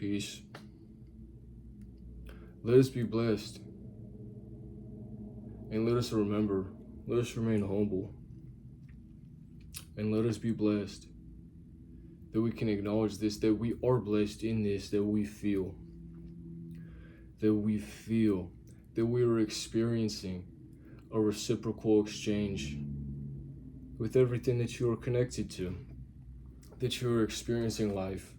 peace. Let us be blessed. And let us remember, let us remain humble. And let us be blessed. That we can acknowledge this, that we are blessed in this, that we feel. That we are experiencing a reciprocal exchange with everything that you are connected to. That you are experiencing life.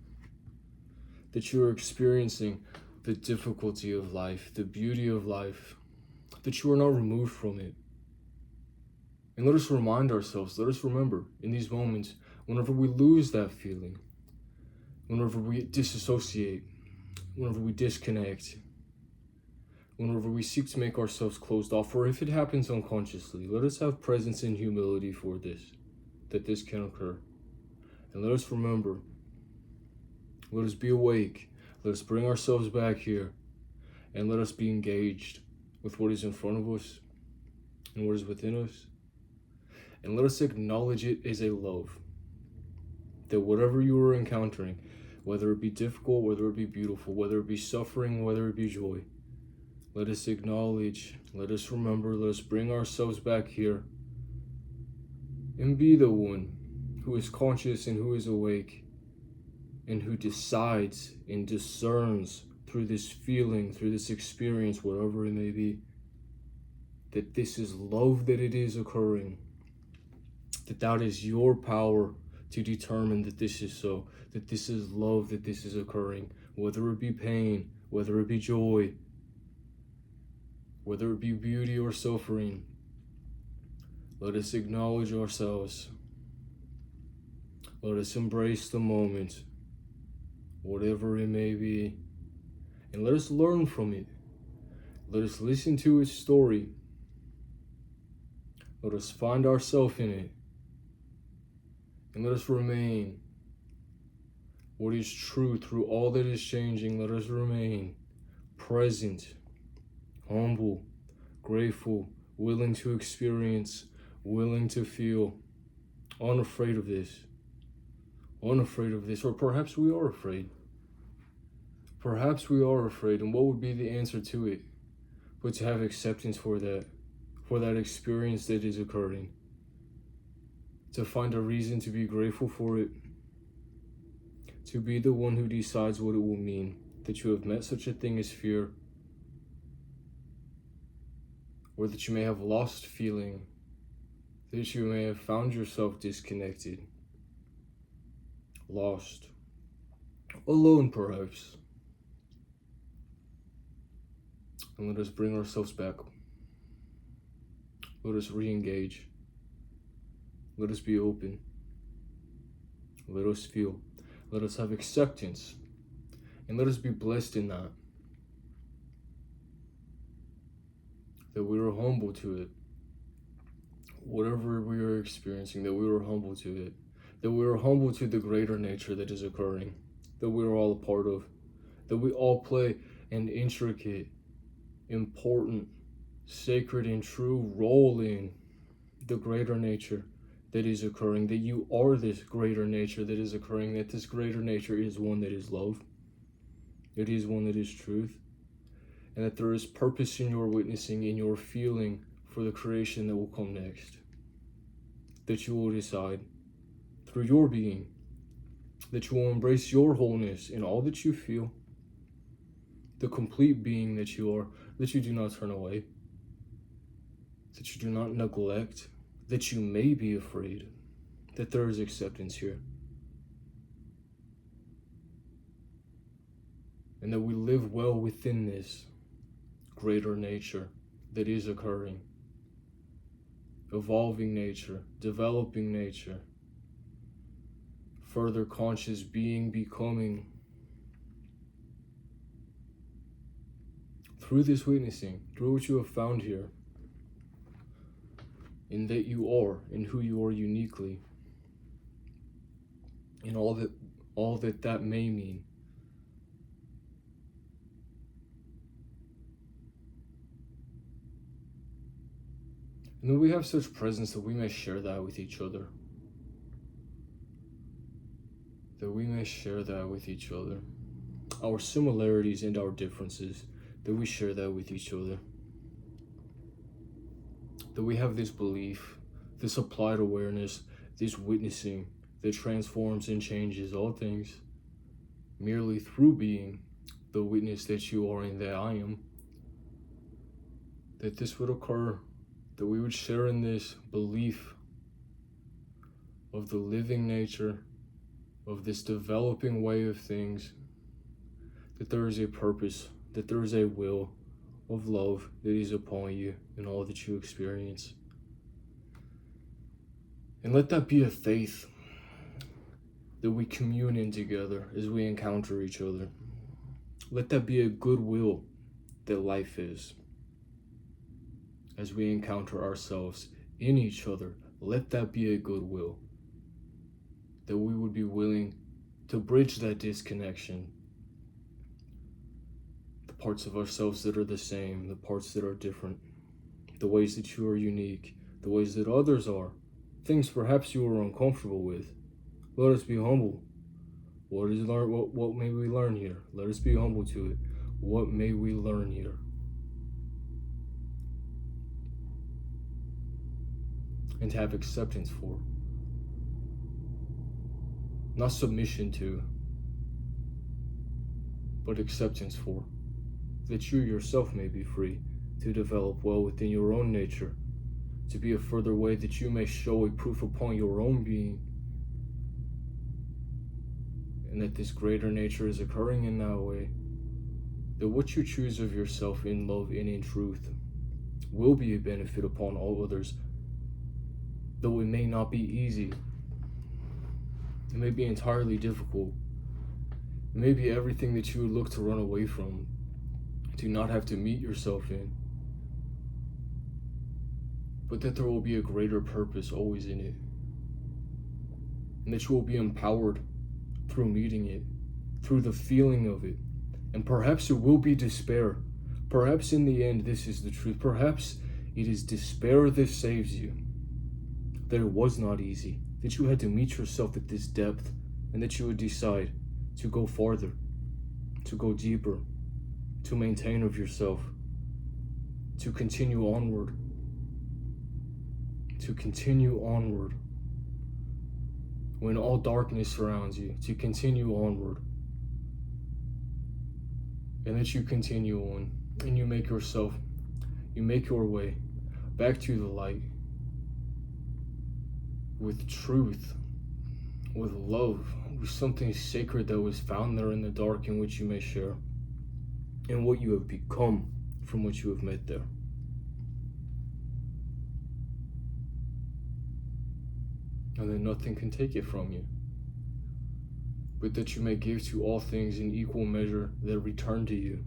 That you are experiencing the difficulty of life, the beauty of life. That you are not removed from it. And let us remind ourselves, let us remember in these moments, whenever we lose that feeling, whenever we disassociate, whenever we disconnect, whenever we seek to make ourselves closed off, or if it happens unconsciously, let us have presence and humility for this, that this can occur. And let us remember, let us be awake, let us bring ourselves back here, and let us be engaged with what is in front of us and what is within us. And let us acknowledge it as a love. That whatever you are encountering, whether it be difficult, whether it be beautiful, whether it be suffering, whether it be joy, let us acknowledge, let us remember, let us bring ourselves back here and be the one who is conscious and who is awake and who decides and discerns through this feeling, through this experience, whatever it may be, that this is love, that it is occurring, that is your power to determine that this is so, that this is love, that this is occurring, whether it be pain, whether it be joy, whether it be beauty or suffering. Let us acknowledge ourselves. Let us embrace the moment, whatever it may be, and let us learn from it. Let us listen to its story. Let us find ourselves in it. And let us remain what is true through all that is changing. Let us remain present, humble, grateful, willing to experience, willing to feel, unafraid of this, or perhaps we are afraid. Perhaps we are afraid, and what would be the answer to it? But to have acceptance for that experience that is occurring. To find a reason to be grateful for it. To be the one who decides what it will mean, that you have met such a thing as fear, or that you may have lost feeling, that you may have found yourself disconnected, lost, alone perhaps. And let us bring ourselves back. Let us re-engage. Let us be open. Let us feel. Let us have acceptance. And let us be blessed in that. That we are humble to it. Whatever we are experiencing, that we are humble to it. That we are humble to the greater nature that is occurring. That we are all a part of. That we all play an intricate, important, sacred, and true role in the greater nature that is occurring, that you are this greater nature that is occurring, that this greater nature is one that is love, it is one that is truth, and that there is purpose in your witnessing, in your feeling for the creation that will come next, that you will decide through your being, that you will embrace your wholeness in all that you feel, the complete being that you are, that you do not turn away, that you do not neglect, that you may be afraid, that there is acceptance here. And that we live well within this greater nature that is occurring, evolving nature, developing nature, further conscious being, becoming. Through this witnessing, through what you have found here, in that you are, in who you are uniquely, in all that may mean. And that we have such presence that we may share that with each other. That we may share that with each other. our similarities and our differences, that we share that with each other. That we have this belief, this applied awareness, this witnessing that transforms and changes all things merely through being the witness that you are and that I am. That this would occur, that we would share in this belief of the living nature, of this developing way of things, that there is a purpose, that there is a will of love that is upon you in all that you experience. And let that be a faith that we commune in together as we encounter each other. Let that be a goodwill that life is. As we encounter ourselves in each other, let that be a goodwill. That we would be willing to bridge that disconnection. The parts of ourselves that are the same, the parts that are different, the ways that you are unique, the ways that others are, things perhaps you are uncomfortable with. Let us be humble. What may we learn here? Let us be humble to it. What may we learn here? And to have acceptance for. Not submission to, but acceptance for. That you yourself may be free to develop well within your own nature, to be a further way that you may show a proof upon your own being, and that this greater nature is occurring in that way, that what you choose of yourself in love and in truth will be a benefit upon all others, though it may not be easy. It may be entirely difficult. It may be everything that you would look to run away from, to not have to meet yourself in, but that there will be a greater purpose always in it, and that you will be empowered through meeting it, through the feeling of it. And perhaps it will be despair. Perhaps in the end this is the truth. Perhaps it is despair that saves you. That it was not easy, that you had to meet yourself at this depth, and that you would decide to go farther, to go deeper, to maintain of yourself, to continue onward, when all darkness surrounds you, to continue onward, and that you continue on, and you make your way back to the light, with truth, with love, with something sacred that was found there in the dark, in which you may share, and what you have become from what you have met there. And that nothing can take it from you, but that you may give to all things in equal measure that return to you.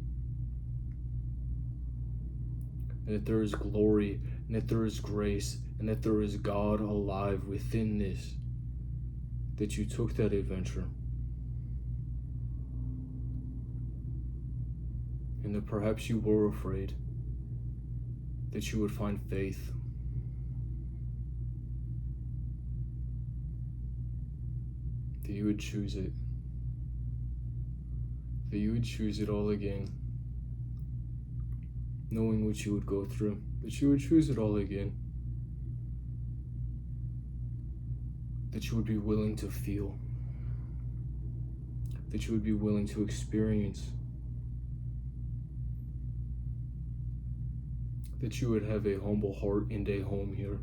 And that there is glory, and that there is grace, and that there is God alive within this, that you took that adventure, and that perhaps you were afraid, that you would find faith, that you would choose it, that you would choose it all again, knowing what you would go through, that you would choose it all again, that you would be willing to feel, that you would be willing to experience, that you would have a humble heart and a home here,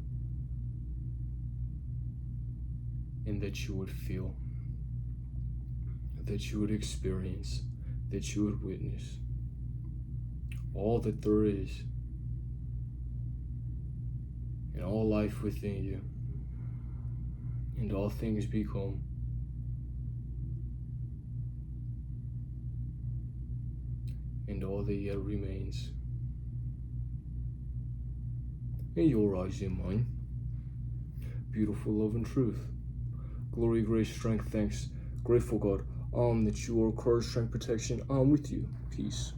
and that you would feel, that you would experience, that you would witness all that there is and all life within you, and all things become, and all that yet remains in your eyes and mine. Beautiful love and truth. Glory, grace, strength, thanks. Grateful God, that you are courage, strength, protection. I'm with you. Peace.